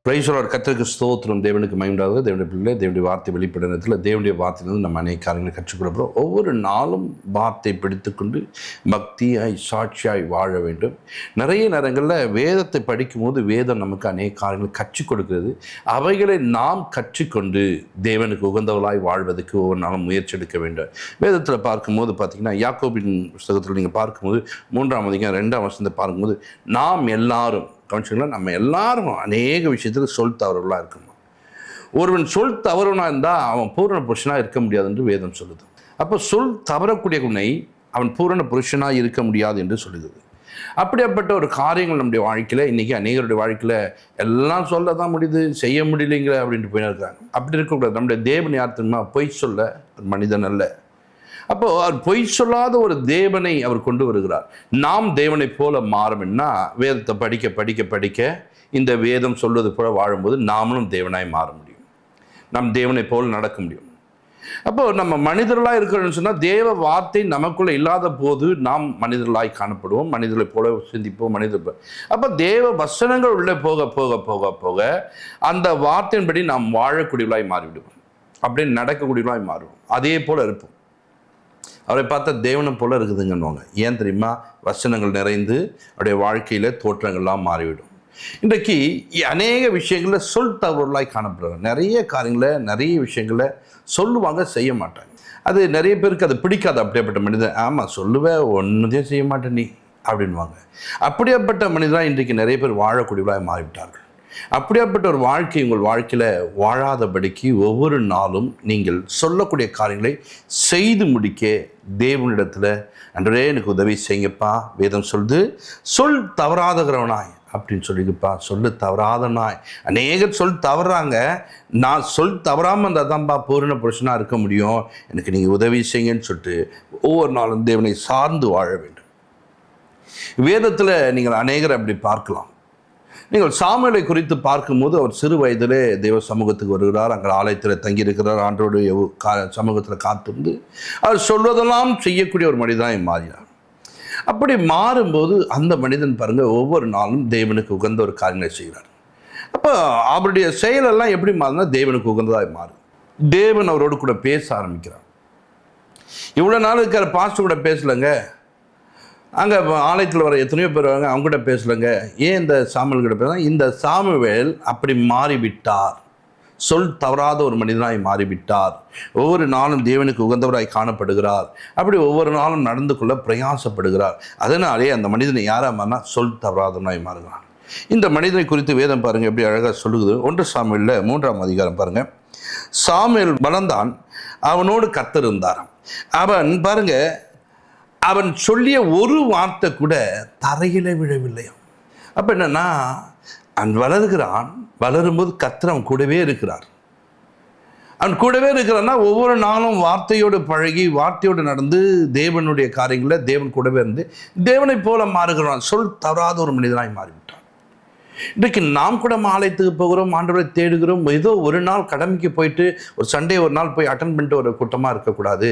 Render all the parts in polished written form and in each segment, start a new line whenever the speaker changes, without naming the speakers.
Praise the Lord. கர்த்தருக்கு ஸ்தோத்திரம். தேவனுக்கு மகிமையுண்டாகுக. தேவனுடைய பிள்ளை தேவனுடைய வார்த்தை வெளிப்பட நேரத்தில் தேவனுடைய வார்த்தையிலிருந்து நம்ம அநேக காரியங்களை கற்றுக்கொள்கிறோம். ஒவ்வொரு நாளும் வார்த்தை பிடித்துக்கொண்டு பக்தியாய் சாட்சியாய் வாழ வேண்டும். நிறைய நேரங்களில் வேதத்தை படிக்கும்போது வேதம் நமக்கு அநேக காரியங்களை கற்றுக் கொடுக்கிறது. அவைகளை நாம் கற்றுக்கொண்டு தேவனுக்கு உகந்தவளாய் வாழ்வதற்கு ஒவ்வொரு நாளும் முயற்சி எடுக்க வேண்டும். வேதத்தில் பார்க்கும்போது பார்த்தீங்கன்னா யாக்கோபின் புத்தகத்தில் நீங்கள் பார்க்கும்போது 3ஆம் அதிகாரம் 2ஆம் வசனத்தை பார்க்கும்போது நாம் எல்லாரும் கவனிச்சிங்களா, நம்ம எல்லாரும் அநேக விஷயத்தில் சொல் தவறுகளாக இருக்கணும். ஒருவன் சொல் தவறுனா இருந்தால் அவன் பூரண புருஷனாக இருக்க முடியாது என்று வேதம் சொல்லுது. அப்போ சொல் தவறக்கூடிய குணை அவன் பூரண புருஷனாக இருக்க முடியாது என்று சொல்லுது. அப்படிப்பட்ட ஒரு காரியங்கள் நம்முடைய வாழ்க்கையில் இன்றைக்கி அநேகருடைய வாழ்க்கையில் எல்லாம் சொல்ல தான் முடியுது, செய்ய முடியலைங்கிற அப்படின்ட்டு போய் இருக்கிறாங்க. அப்படி இருக்கக்கூடாது. நம்முடைய தேவன் யார் தெரியுமா? பொய் சொல்ல ஒரு மனிதன் அல்ல. அப்போது அவர் பொய் சொல்லாத ஒரு தேவனை அவர் கொண்டு வருகிறார். நாம் தேவனை போல மாறும்னா வேதத்தை படிக்க படிக்க படிக்க இந்த வேதம் சொல்வது போல வாழும்போது நாமளும் தேவனாய் மாற முடியும். நாம் தேவனை போல நடக்க முடியும். அப்போது நம்ம மனிதர்களாக இருக்கிறோம்னு சொன்னால் தேவ வார்த்தை நமக்குள்ளே இல்லாத போது நாம் மனிதர்களாய் காணப்படுவோம், மனிதர்களை போல சிந்திப்போம், மனிதர்கள். அப்போ தேவ வசனங்கள் உள்ளே போக போக போக போக அந்த வார்த்தையின்படி நாம் வாழக்கூடியவர்களாய் மாறிவிடுவோம், அப்படியே நடக்கக்கூடியவர்களாய் மாறுவோம், அதே போல் இருப்போம். அவரை பார்த்தா தேவனை போல இருக்குதுங்கன்னுவாங்க. ஏன் தெரியுமா? வசனங்கள் நிறைந்து அவருடைய வாழ்க்கையில் தோற்றங்கள்லாம் மாறிவிடும். இன்றைக்கு அநேக விஷயங்களில் சொல் தவறுகளாய் காணப்படுறாங்க. நிறைய காரியங்களை நிறைய விஷயங்களை சொல்லுவாங்க, செய்ய மாட்டாங்க. அது நிறைய பேருக்கு அது பிடிக்காது. அப்படியேப்பட்ட மனிதன், ஆமாம் சொல்லுவேன், ஒன்றுதையும் செய்ய மாட்டேன் நீ அப்படின்வாங்க. அப்படியேப்பட்ட மனிதனாக இன்றைக்கு நிறைய பேர் வாழக்கூடியவர்களாக மாறிவிட்டார்கள். அப்படியாப்பட்ட ஒரு வாழ்க்கை உங்கள் வாழ்க்கையில் வாழாதபடிக்கு ஒவ்வொரு நாளும் நீங்கள் சொல்லக்கூடிய காரியங்களை செய்து முடிக்க தேவனிடத்தில் அன்றே எனக்கு உதவி செய்யுங்கப்பா. வேதம் சொல்லுது, சொல் தவறாதகிறவனாய் அப்படின்னு சொல்லிங்கப்பா. சொல்லு தவறாத நாய். அநேகர் சொல் தவறாங்க. நான் சொல் தவறாமல் இருந்தால் தான்ப்பா பூரண புருஷனாக இருக்க முடியும், எனக்கு நீங்கள் உதவி செய்யுங்கன்னு சொல்லிட்டு ஒவ்வொரு நாளும் தேவனை சார்ந்து வாழ வேண்டும். வேதத்தில் நீங்கள் அநேகர் அப்படி பார்க்கலாம். நீங்கள் சாமுவேலை குறித்து பார்க்கும்போது அவர் சிறு வயதிலே தேவ சமூகத்துக்கு வருகிறார். அங்கே ஆலயத்தில் தங்கியிருக்கிறார். ஆண்டவருடைய சமூகத்தில் காத்திருந்து அவர் சொல்வதெல்லாம் செய்யக்கூடிய ஒரு மனிதனாக மாறினார். அப்படி மாறும்போது அந்த மனிதன் பாருங்கள் ஒவ்வொரு நாளும் தேவனுக்கு உகந்த ஒரு காரியங்களை செய்கிறார். அப்போ அவருடைய செயலெல்லாம் எப்படி மாறுனா தேவனுக்கு உகந்ததாக மாறும். தேவன் அவரோடு கூட பேச ஆரம்பிக்கிறார். இவ்வளோ நாள் இருக்கிற பாஸ்டர் கூட பேசலைங்க, அங்கே ஆலயத்தில் வர எத்தனையோ பேர் வாங்க, அவங்க கூட பேசலைங்க, ஏன் இந்த சாமுவேல் கிட்ட பேச? இந்த சாமுவேல் அப்படி மாறிவிட்டார். சொல் தவறாத ஒரு மனிதனாய் மாறிவிட்டார். ஒவ்வொரு நாளும் தேவனுக்கு உகந்தவராய் காணப்படுகிறார். அப்படி ஒவ்வொரு நாளும் நடந்து கொள்ள பிரயாசப்படுகிறார். அதனாலே அந்த மனிதனை யாராக மாறினா சொல் தவறாதவனாய் மாறுகிறான். இந்த மனிதனை குறித்து வேதம் பாருங்கள் எப்படி அழகாக சொல்லுது. 1 சாமுவேலில் 3ஆம் அதிகாரம் பாருங்கள். சாமுவேல் வளர்ந்தான், அவனோடு கர்த்தர் இருந்தாராம். அவன் பாருங்க, அவன் சொல்லிய ஒரு வார்த்தை கூட தரையில விழவில்லையாம். அப்போ என்னன்னா, அவன் வளர்கிறான். வளரும்போது கர்த்தர் அவன் கூடவே இருக்கிறார். அவன் கூடவே இருக்கிறான்னா ஒவ்வொரு நாளும் வார்த்தையோடு பழகி வார்த்தையோடு நடந்து தேவனுடைய காரியங்களில் தேவன் கூடவே இருந்து தேவனை போல மாறுகிறான். சொல் தவறாத ஒரு மனிதனாய் மாறிவிட்டான். இன்றைக்கு நாம் கூட ஆலயத்துக்கு போகிறோம், ஆண்டவரை தேடுகிறோம். ஏதோ ஒரு நாள் கடமைக்கு போயிட்டு ஒரு சண்டே ஒரு நாள் போய் அட்டன் பண்ணிட்டு ஒரு கூட்டமாக இருக்கக்கூடாது.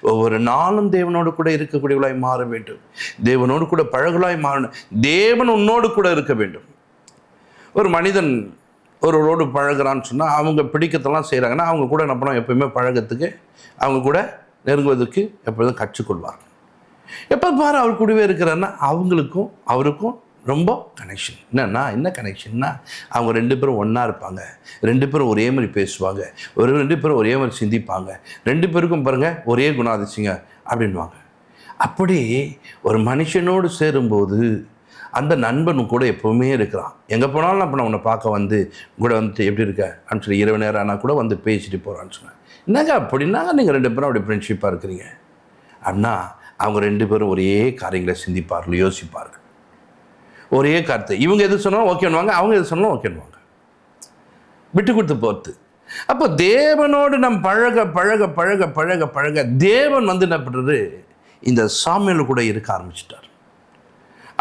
ஒவ்வொரு நாளும் தேவனோடு கூட இருக்கக்கூடியவளாய் மாற வேண்டும். தேவனோடு கூட பழகலாய் மாறணும். தேவன் உன்னோடு கூட இருக்க வேண்டும். ஒரு மனிதன் ஒருவரோடு பழகிறான்னு சொன்னால் அவங்க பிடிக்கத்தெல்லாம் செய்கிறாங்கன்னா அவங்க கூட என்ன பண்ணோம், எப்போயுமே பழகத்துக்கு அவங்க கூட நெருங்குவதற்கு எப்பொழுதும் கற்றுக்கொள்வார். எப்போ பாரு அவர் கூடவே இருக்கிறாருன்னா அவங்களுக்கும் அவருக்கும் ரொம்ப கனெக்ஷன். என்ன கனெக்ஷன்னா, அவங்க 2 பேரும் ஒன்றா இருப்பாங்க, 2 பேரும் ஒரே மாதிரி பேசுவாங்க, 2 பேரும் ஒரே மாதிரி சிந்திப்பாங்க, 2 பேருக்கும் பாருங்கள் ஒரே குணாதிசயங்க அப்படின்வாங்க. அப்படி ஒரு மனுஷனோடு சேரும்போது அந்த நண்பன் கூட எப்போவுமே இருக்கிறான். எங்கே போனாலும் அப்போ நான் உன்னை பார்க்க வந்து கூட வந்துட்டு எப்படி இருக்க அப்படின்னு சொல்லி இரவு நேரம் ஆனால் கூட வந்து பேசிட்டு போகிறான்னு சொன்னேன். என்னங்க அப்படின்னாங்க, நீங்கள் 2 பேரும் அப்படி ஃப்ரெண்ட்ஷிப்பாக இருக்கிறீங்க அப்படின்னா அவங்க 2 பேரும் ஒரே காரியங்களை சிந்திப்பார்கள், யோசிப்பார்கள், ஒரே கருத்து. இவங்க எது சொன்னாலும் ஓகேன்னுவாங்க, அவங்க எது சொன்னாலும் ஓகேன்னுவாங்க, விட்டு கொடுத்து போகிறது. அப்போ தேவனோடு நம் பழக பழக பழக பழக பழக தேவன் வந்து என்ன பண்ணுறது, இந்த சாமுவேல் கூட இருக்க ஆரம்பிச்சிட்டார்.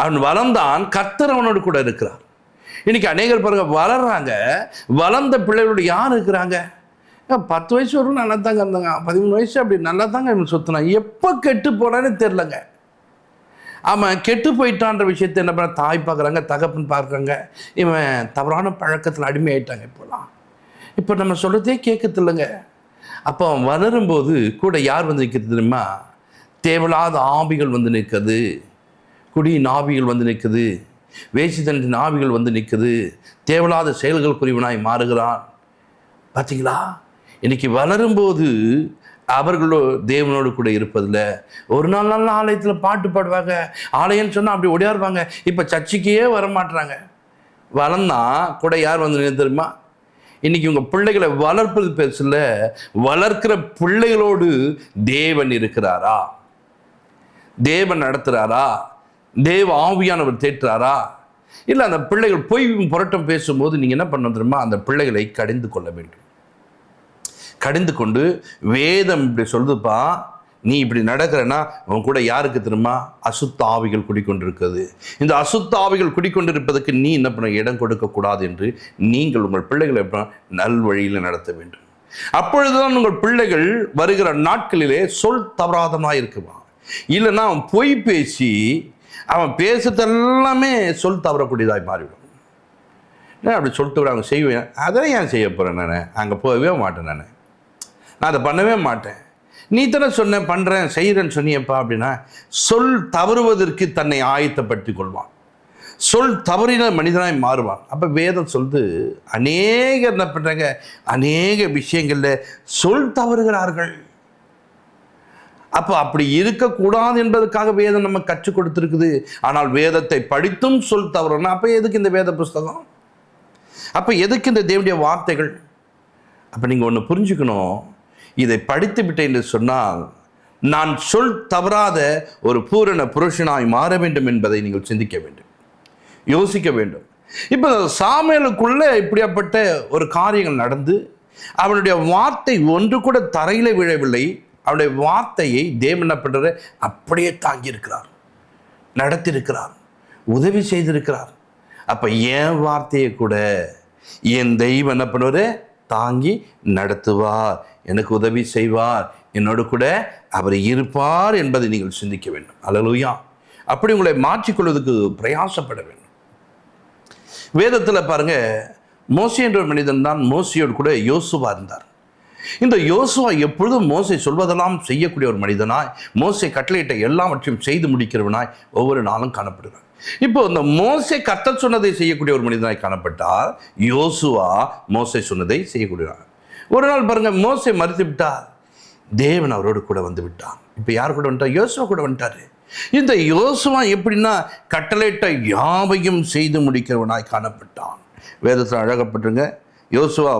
அவன் வளர்ந்தான், கர்த்தர் அவனோடு கூட இருக்கிறார். இன்னைக்கு அநேகர் பாருங்க வளர்றாங்க, வளர்ந்த பிள்ளைகளோடு யார் இருக்கிறாங்க? 10 வயசு வரும் நல்லா தாங்க இருந்தாங்க, 13 வயசு அப்படி நல்லா தாங்க இவன் சுற்றினா, எப்போ கெட்டு போனான்னு தெரிலங்க. அவன் கெட்டு போயிட்டான்ற விஷயத்தை என்ன பண்ண தாய் பார்க்குறாங்க, தகப்பன் பார்க்குறாங்க. இவன் தவறான பழக்கத்தில் அடிமையாயிட்டாங்க. இப்போ நம்ம சொல்கிறதே கேட்கறதில்லைங்க. அப்போ அவன் வளரும்போது கூட யார் வந்து நிற்கிறது தெரியுமா? தேவையில்லாத ஆவிகள் வந்து நிற்குது, குடியின் ஆவிகள் வந்து நிற்குது, வேசித்தனத்தின் ஆவிகள் வந்து நிற்குது, தேவையில்லாத செயல்கள் குறிவனாய் மாறுகிறான். பார்த்தீங்களா? இன்னைக்கு வளரும்போது அவர்களோ தேவனோடு கூட இருப்பதில்லை. ஒரு நாள் நல்ல ஆலயத்தில் பாட்டு பாடுவாங்க, ஆலயம்னு சொன்னால் அப்படி ஓடியாருவாங்க. இப்போ சர்ச்சைக்கே வரமாட்டுறாங்க. வளர்ந்தா கூட யார் வந்து நின்று தெரியுமா? இன்னைக்கு உங்கள் பிள்ளைகளை வளர்ப்பது பேசல, வளர்க்கிற பிள்ளைகளோடு தேவன் இருக்கிறாரா? தேவன் நடத்துகிறாரா? தேவ ஆவியானவர் தேற்றுறாரா? இல்லை அந்த பிள்ளைகள் பொய் புரட்டம் பேசும்போது நீங்கள் என்ன பண்ண தெரியுமா? அந்த பிள்ளைகளை கடிந்து கொள்ள வேண்டும். கடிந்து கொண்டு வேதம் இப்படி சொல்லுதுப்பா, நீ இப்படி நடக்கிறன்னா உன் கூட யாருக்கு தெரியுமா? அசுத்த ஆவிகள் குடிக்கொண்டிருக்கிறது. இந்த அசுத்த ஆவிகள் குடிக்கொண்டிருப்பதற்கு நீ என்ன பண்ண இடம் கொடுக்கக்கூடாது என்று நீங்கள் உங்கள் பிள்ளைகளை நல்வழியில் நடத்த வேண்டும். அப்பொழுதுதான் உங்கள் பிள்ளைகள் வருகிற நாட்களிலே சொல் தவறாதமாக இருக்குமா. இல்லைன்னா அவன் பொய் பேசி அவன் பேசுறதெல்லாமே சொல் தவறக்கூடியதாய் மாறிவிடும். அப்படி சொல்லிட்டு விட அவங்க செய்வேன், அதெல்லாம் ஏன் செய்ய போகிறேன்? நான் அங்கே போகவே மாட்டேன், நான் அதை பண்ணவே மாட்டேன். நீ தானே சொன்ன பண்ணுறேன் செய்கிறேன்னு சொன்னியப்பா அப்படின்னா சொல் தவறுவதற்கு தன்னை ஆயத்தப்படுத்தி கொள்வான். சொல் தவறின மனிதனாய் மாறுவான். அப்போ வேதம் சொல்லுது, அநேகர் என்ன பண்ணுறாங்க, அநேக விஷயங்களில் சொல் தவறுகிறார்கள். அப்போ அப்படி இருக்கக்கூடாது என்பதற்காக வேதம் நம்ம கற்றுக் கொடுத்துருக்குது. ஆனால் வேதத்தை படித்தும் சொல் தவறுனா அப்போ எதுக்கு இந்த வேத புஸ்தகம்? அப்போ எதுக்கு இந்த தேவனுடைய வார்த்தைகள்? அப்போ நீங்கள் ஒன்று புரிஞ்சுக்கணும், இதை படித்து விட்டேன் என்று சொன்னால் நான் சொல் தவறாத ஒரு பூரண புருஷனாய் மாற வேண்டும் என்பதை நீங்கள் சிந்திக்க வேண்டும், யோசிக்க வேண்டும். இப்போ சாமுவேலுக்குள்ள இப்படியாப்பட்ட ஒரு காரியங்கள் நடந்து அவனுடைய வார்த்தை ஒன்று கூட தரையில் விழவில்லை. அவனுடைய வார்த்தையை தேவன் என்ன பண்றாரு? அப்படியே தாங்கியிருக்கிறார், நடத்தியிருக்கிறார், உதவி செய்திருக்கிறார். அப்போ என் வார்த்தையை கூட என் தெய்வம் என்ன பண்ணுவார்? தாங்கி நடத்துவார், எனக்கு உதவி செய்வார், என்னோடு கூட அவர் இருப்பார் என்பதை நீங்கள் சிந்திக்க வேண்டும். அல்லேலூயா. அப்படி உங்களை மாற்றிக்கொள்வதற்கு பிரயாசப்பட வேண்டும். வேதத்தில் பாருங்க, மோசே என்ற ஒரு மனிதன் தான் மோசையோடு கூட யோசுவா இருந்தார். இந்த யோசுவா எப்பொழுதும் மோசை சொல்வதெல்லாம் செய்யக்கூடிய ஒரு மனிதனாய், மோசை கட்டளையிட்ட எல்லாவற்றையும் செய்து முடிக்கிறவனாய் ஒவ்வொரு நாளும் காணப்படுகிறார். இப்போ இந்த மோசே கர்த்தர் சொன்னதை செய்யக்கூடிய ஒரு மனிதனாய் காணப்பட்டார். யோசுவா மோசை சொன்னதை செய்யக்கூடியவர். ஒரு நாள் பாருங்க, மோசை மறுத்து விட்டார், தேவன் அவரோடு கூட வந்து விட்டார். இப்போ யார் கூட வந்துட்டார்? யோசுவா கூட வந்துட்டாரு. இந்த யோசுவா எப்படின்னா கட்டளையிட்ட யாவையும் செய்து முடிக்கிறவனாய் காணப்பட்டான். வேதத்தில் அழகப்பட்டுருங்க. யோசுவா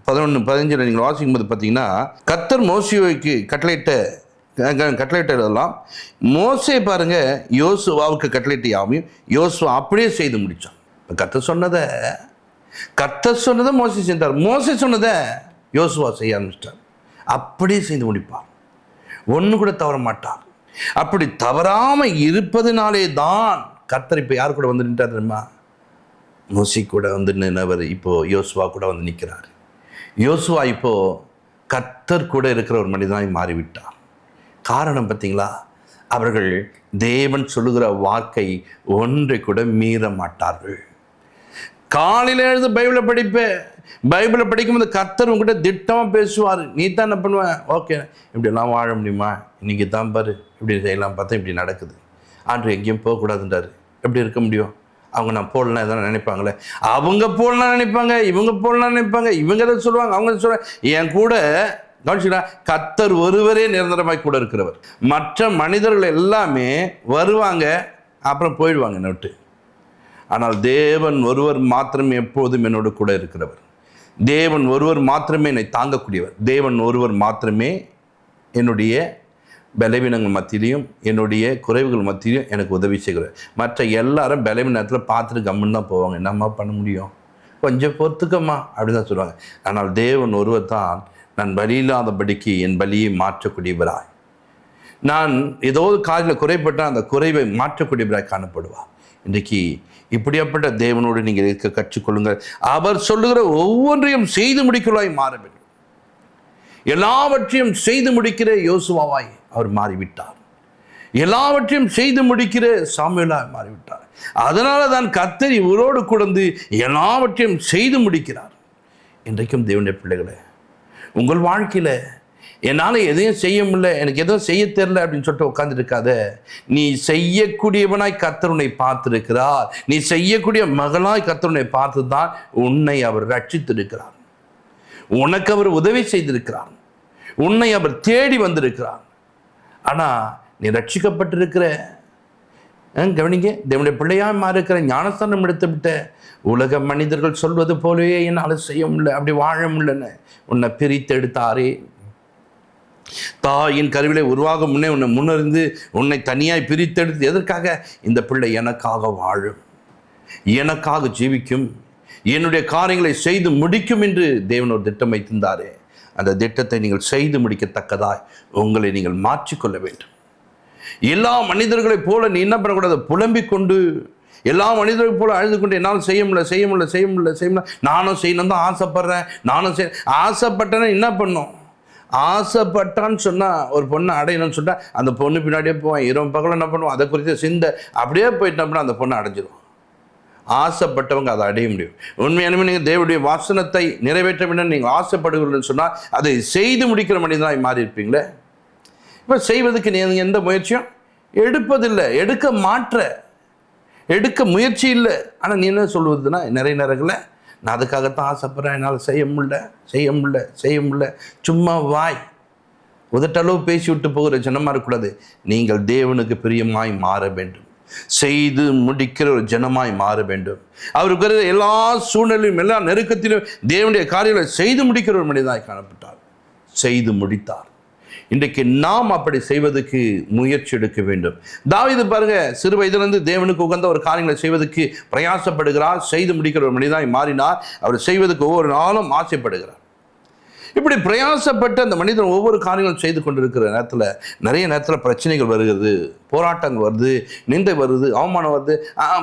11:15 நீங்கள் வாசிக்கும் போது பார்த்தீங்கன்னா, கர்த்தர் மோசேக்கு கட்டளையிட்டதெல்லாம் மோசே பாருங்க யோசுவாவுக்கு கட்டளையிட்ட யாவையும் யோசுவா அப்படியே செய்து முடித்தான். இப்போ கர்த்தர் சொன்னதை மோசே செஞ்சார், மோசே சொன்னதை யோசுவா செய்ய ஆரம்பிச்சிட்டார். அப்படியே செய்து முடிப்பார், ஒன்று கூட தவற மாட்டார். அப்படி தவறாமல் இருப்பதனாலே தான் கர்த்தர் இப்போ யார் கூட வந்து நின்றார் தெரியுமா? மோசே கூட வந்து நின்றவர் இப்போ யோசுவா கூட வந்து நிற்கிறார். யோசுவா இப்போ கர்த்தர் கூட இருக்கிற ஒரு மனிதனாய் மாறிவிட்டார். காரணம் பார்த்தீங்களா? அவர்கள் தேவன் சொல்லுகிற வாக்கை ஒன்றை கூட மீற மாட்டார்கள். காலையில் எழுந்து பைபிளை படிப்பேன், பைபிளை படிக்கும்போது கர்த்தர் உங்ககிட்ட திட்டமாக பேசுவார். நீ தான் என்ன பண்ணுவேன்? ஓகே, இப்படியெல்லாம் வாழ முடியுமா? இன்றைக்கி தான் பாரு, இப்படி செய்யலாம் பார்த்தா இப்படி நடக்குது. ஆண்டு எங்கேயும் போகக்கூடாதுன்றாரு. எப்படி இருக்க முடியும்? அவங்க நான் போடலாம் எதனா நினைப்பாங்களே, அவங்க போடலாம் நினைப்பாங்க, இவங்க போடலாம் நினைப்பாங்க, இவங்க எதை சொல்லுவாங்க, அவங்க எதை சொல்லுவாங்க. என் கூட கவனிச்சுடா, கர்த்தர் ஒருவரே நிரந்தரமாய் கூட இருக்கிறவர். மற்ற மனிதர்கள் எல்லாமே வருவாங்க, அப்புறம் போயிடுவாங்க என்னை விட்டு. ஆனால் தேவன் ஒருவர் மாத்திரமே எப்போதும் என்னோடு கூட இருக்கிறவர். தேவன் ஒருவர் மாத்திரமே என்னை தாங்கக்கூடியவர். தேவன் ஒருவர் மாத்திரமே என்னுடைய பலவீனங்கள் மத்தியிலையும் என்னுடைய குறைவுகள் மத்தியிலையும் எனக்கு உதவி செய்கிறார். மற்ற எல்லாரும் பலவீனத்தில் பார்த்துட்டு கம்முன்னு தான் போவாங்க. என்னம்மா பண்ண முடியும், கொஞ்சம் பொறுத்துக்கம்மா அப்படின்னு தான் சொல்லுவாங்க. ஆனால் தேவன் ஒருவர் தான் நான் பலி இல்லாதபடிக்கு என் பலியை மாற்றக்கூடியவராய், நான் ஏதோ காரில் குறைப்பட்டால் அந்த குறைவை மாற்றக்கூடியவராய் காணப்படுவார். இன்றைக்கு இப்படியாப்பட்ட தேவனோடு நீங்கள் இருக்க கற்றுக்கொள்ளுங்கள். அவர் சொல்லுகிற ஒவ்வொன்றையும் செய்து முடிக்கலாய் மாற வேண்டும். எல்லாவற்றையும் செய்து முடிக்கிற யோசுவாவாய் அவர் மாறிவிட்டார். எல்லாவற்றையும் செய்து முடிக்கிற சாமுவேலாக மாறிவிட்டார். அதனால தான் கர்த்தர் இவரோடு கூடந்து எல்லாவற்றையும் செய்து முடிக்கிறார். இன்றைக்கும் தேவனுடைய பிள்ளைகளே, உங்கள் வாழ்க்கையில் என்னால் எதையும் செய்ய முடியல, எனக்கு எதுவும் செய்ய தெரியல அப்படின்னு சொல்லிட்டு உட்காந்துருக்காத. நீ செய்யக்கூடியவனாய் கர்த்தர் உன்னை பார்த்திருக்கிறார். நீ செய்யக்கூடிய மகளாய் கர்த்தர் உன்னை பார்த்து தான் உன்னை அவர் ரட்சித்திருக்கிறார். உனக்கு அவர் உதவி செய்திருக்கிறார். உன்னை அவர் தேடி வந்திருக்கிறார். ஆனால் நீ ரட்சிக்கப்பட்டிருக்கிற, கவனிங்க, தேவனுடைய பிள்ளையாக இருக்கிற, ஞானஸ்தானம் எடுத்து விட்ட உலக மனிதர்கள் சொல்வது போலவே என்னால் செய்ய முடியல, அப்படி வாழ முடியலன்னு உன்னை பிரித்து எடுத்தாரே. தாயின் கருவிலை உருவாக முன்னே உன்னை முன்னிருந்து உன்னை தனியாய் பிரித்தெடுத்து எதற்காக? இந்த பிள்ளை எனக்காக வாழும், எனக்காக ஜீவிக்கும், என்னுடைய காரியங்களை செய்து முடிக்கும் என்று தேவன் ஒரு திட்டம் வைத்திருந்தாரே. அந்த திட்டத்தை நீங்கள் செய்து முடிக்கத்தக்கதாய் உங்களை நீங்கள் மாற்றிக்கொள்ள வேண்டும். எல்லா மனிதர்களைப் போல நீ என்ன பண்ணக்கூடாது? புலம்பிக் கொண்டு எல்லா மனிதர்கள் போல அழுது கொண்டு என்னால் செய்ய முடியல, நானும் செய்யணும் தான் ஆசைப்படுறேன், ஆசைப்பட்டேன்னா என்ன பண்ணும்? ஆசைப்பட்டான்னு சொன்னால் ஒரு பொண்ணை அடையணும்னு சொன்னால் அந்த பொண்ணு பின்னாடியே போவான். இரவு பகலும் என்ன பண்ணுவோம்? அதை குறித்து சிந்தை அப்படியே போயிட்டோம்னா அந்த பொண்ணை அடைஞ்சிடும். ஆசைப்பட்டவங்க அதை அடைய முடியும். உண்மையானுமே நீங்கள் தேவனுடைய வாசனத்தை நிறைவேற்ற வேண்டும் நீங்கள் ஆசைப்படுகிறீர்கள் சொன்னால் அதை செய்து முடிக்கிற மனிதனாய் மாறி இருப்பீங்களே. இப்போ செய்வதற்கு நீங்கள் எந்த முயற்சியும் எடுப்பதில்லை, எடுக்க முயற்சி இல்லை. ஆனால் நீ என்ன சொல்வதுன்னா, நிறைய நேரங்களில் நான் அதுக்காகத்தான் ஆசைப்படுறேன், என்னால் செய்ய முடியல, சும்மா வாய் உதட்டளவு பேசி விட்டு போகிற ஜனமாக இருக்கக்கூடாது. நீங்கள் தேவனுக்கு பிரியமாய் மாற வேண்டும், செய்து முடிக்கிற ஒரு ஜனமாய் மாற வேண்டும். அவருக்கு எல்லா சூழ்நிலையும் எல்லா நெருக்கத்திலும் தேவனுடைய காரியங்களை செய்து முடிக்கிற ஒரு மனிதனாய் காணப்பட்டார், செய்து முடித்தார். இன்றைக்கு நாம் அப்படி செய்வதற்கு முயற்சி எடுக்க வேண்டும். தாவீது பாருங்க, சிறு வயதிலிருந்து தேவனுக்கு உகந்த ஒரு காரியங்களை செய்வதற்கு பிரயாசப்படுகிறார், செய்து முடிக்கிற ஒரு மனிதனாய் மாறினார். அவர் செய்வதற்கு ஒவ்வொரு நாளும் ஆசைப்படுகிறார். இப்படி பிரயாசப்பட்டு அந்த மனிதன் ஒவ்வொரு காரியங்களும் செய்து கொண்டிருக்கிற நேரத்தில் நிறைய நேரத்தில் பிரச்சனைகள் வருகிறது, போராட்டங்கள் வருது, நிந்தை வருது, அவமானம் வருது.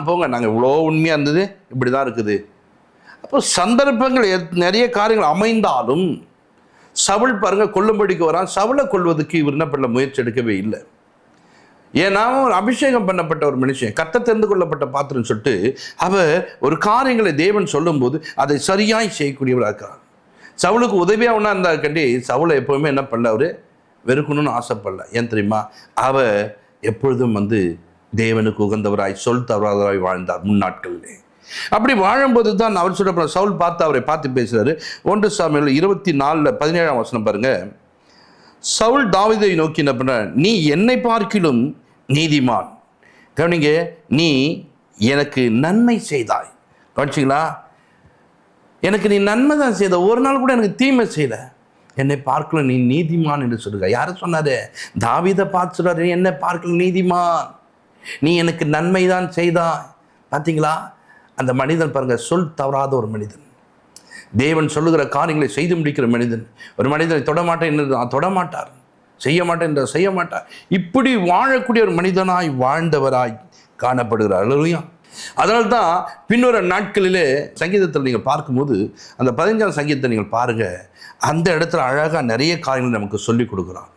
போங்க, நாங்கள் இவ்வளோ உண்மையாக இருந்தது, இப்படி தான் இருக்குது. அப்போ சந்தர்ப்பங்கள் நிறைய காரியங்கள் அமைந்தாலும் சவுல் பாருங்க கொல்லும்படிக்கு வரான். சவுலை கொள்வதற்கு இவர் என்ன பண்ண முயற்சி எடுக்கவே இல்லை. ஏன்னா ஒரு அபிஷேகம் பண்ணப்பட்ட ஒரு மனுஷன், கர்த்தர் தெரிந்து கொள்ளப்பட்ட பாத்திரம் சொல்லிட்டு அவர் ஒரு காரியங்களை தேவன் சொல்லும் போது அதை சரியாய் செய்யக்கூடியவராக இருக்கிறார். சவுலுக்கு உதவியாக ஒன்றா இருந்தா கண்டி சவுலை எப்போவுமே என்ன பண்ணல, அவர் வெறுக்கணும்னு ஆசைப்படல. ஏன் தெரியுமா? அவர் எப்பொழுதும் தேவனுக்கு உகந்தவராய் சொல் தவறாதவராய் வாழ்ந்தார் முன்னாட்களிலே. அப்படி வாழும்போது தான் அவர் சொல்ல சவுல் அவரை பார்த்து பேசுறாரு. 1 சாமுவேல் 24:17 பாருங்க. சவுல் தாவீதை நோக்கி என்ன பண்ற, நீ என்னை பார்க்கிலும் நீதிமான். கவனிங்க, நீ எனக்கு நன்மை செய்தாய். கவனிச்சிங்களா? எனக்கு நீ நன்மை தான் செய்த, ஒரு நாள் கூட எனக்கு தீமை செய்யல. என்னை பார்க்கல நீ நீதிமான் என்று சொல்லுங்க. யாரை சொன்னாரு? தாவீதை பார்த்து சொல்றாரு, என்னை பார்க்கல நீதிமான், நீ எனக்கு நன்மை தான் செய்தாய். பார்த்தீங்களா? அந்த மனிதன் பாருங்க, சொல் தவறாத ஒரு மனிதன், தேவன் சொல்லுகிற காரியங்களை செய்து முடிக்கிற மனிதன். ஒரு மனிதனை தொடமாட்டேன் என்று தொடமாட்டார், செய்ய மாட்டேன் என்று செய்ய மாட்டார். இப்படி வாழக்கூடிய ஒரு மனிதனாய் வாழ்ந்தவராய் காணப்படுகிறார். அல்லேலூயா. அதனால்தான் பின்னொரு நாட்களிலே சங்கீதத்தில் நீங்கள் பார்க்கும்போது அந்த 15ஆம் சங்கீதத்தை நீங்கள் பாருங்க, அந்த இடத்துல அழகாக நிறைய காரியங்கள் நமக்கு சொல்லிக் கொடுக்குறான்.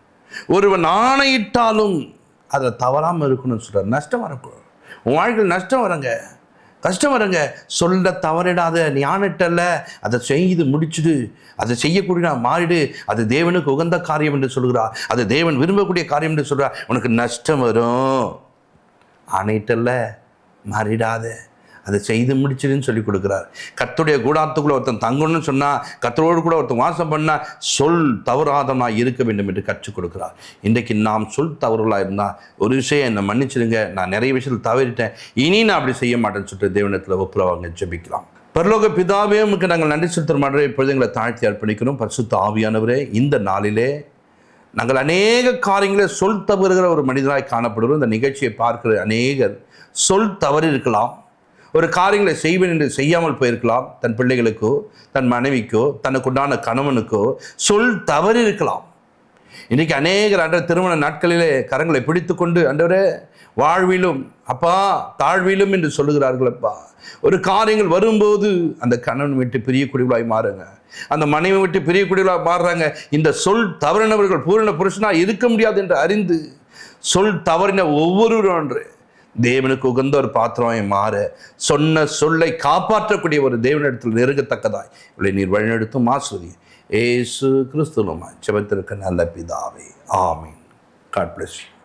ஒருவன் ஆணையிட்டாலும் அதை தவறாமல் இருக்கணும்னு சொல்கிறார். நஷ்டம் வரக்கூடாது, உன் வாழ்க்கையில் நஷ்டம் வரங்க, கஷ்டம் வரங்க. சொல்ல தவறிடாத, நீ ஆணையிட்டல்ல, அதை செய்து முடிச்சுடு, அதை செய்யக்கூடிய மாறிடு. அது தேவனுக்கு உகந்த காரியம் என்று சொல்கிறார், அது தேவன் விரும்பக்கூடிய காரியம் என்று சொல்கிறார். உனக்கு நஷ்டம் வரும், ஆணையிட்டல்ல, மாறிடாத, அதை செய்து முடிச்சிடுன்னு சொல்லி கொடுக்குறார். கர்த்தருடைய கூடாரத்துக்குள்ள ஒருத்தன் தங்கணும்னு சொன்னால், கர்த்தரோடு கூட ஒருத்தன் வாசம் பண்ணால் சொல் தவறாதனாக இருக்க வேண்டும் என்று கற்றுக் கொடுக்குறார். இன்றைக்கு நாம் சொல் தவறுகளாக இருந்தால், ஒரு விஷயம் என்னை மன்னிச்சிடுங்க, நான் நிறைய விஷயத்தில் தவறிட்டேன், இனி நான் அப்படி செய்ய மாட்டேன்னு சொல்லிட்டு தேவனிடத்தில் ஒப்புரவாங்க ஜெபிக்கலாம். பரலோக பிதாவே, உமக்கு நாங்கள் நன்றி செலுத்துற மாதிரி இப்பொழுது எங்களை தாழ்த்தி அர்ப்பணிக்கிறோம். பரிசுத்த ஆவியானவரே, இந்த நாளிலே நாங்கள் அநேக காரியங்களை சொல் தவறுகிற ஒரு மனிதராய் காணப்படுகிறோம். இந்த நிகழ்ச்சியை பார்க்கிற அநேகர் சொல் தவறு இருக்கலாம், ஒரு காரியங்களை செய்வேன் என்று செய்யாமல் போயிருக்கலாம். தன் பிள்ளைகளுக்கோ, தன் மனைவிக்கோ, தனக்குண்டான கணவனுக்கோ சொல் தவறு இருக்கலாம். இன்றைக்கி அநேகர் அன்ற திருமண நாட்களிலே கரங்களை பிடித்து கொண்டு, ஆண்டவரே வாழ்விலும் அப்பா தாழ்விலும் என்று சொல்லுகிறார்கள். அப்பா, ஒரு காரியங்கள் வரும்போது அந்த கணவன் விட்டு பிரியக்கூடியவளாய் மாறுங்க, அந்த மனைவி விட்டு பிரியக்கூடியவளாய் மாறுறாங்க. இந்த சொல் தவறினவர்கள் பூரண புருஷனாக இருக்க முடியாது என்று அறிந்து சொல் தவறின ஒவ்வொருவரும் ஒன்று தேவனுக்கு உகந்த ஒரு பாத்திரமாய் மாற சொன்ன சொல்லை காப்பாற்றக்கூடிய ஒரு தேவனிடத்தில் நெருங்கத்தக்கதாய் இவளை நீர் வழிநடத்தும் ஆஸ்வதி ஏசு கிறிஸ்துவமாய் ஜெபத்திற்கு நல்ல பிதாவே ஆமீன். God bless you.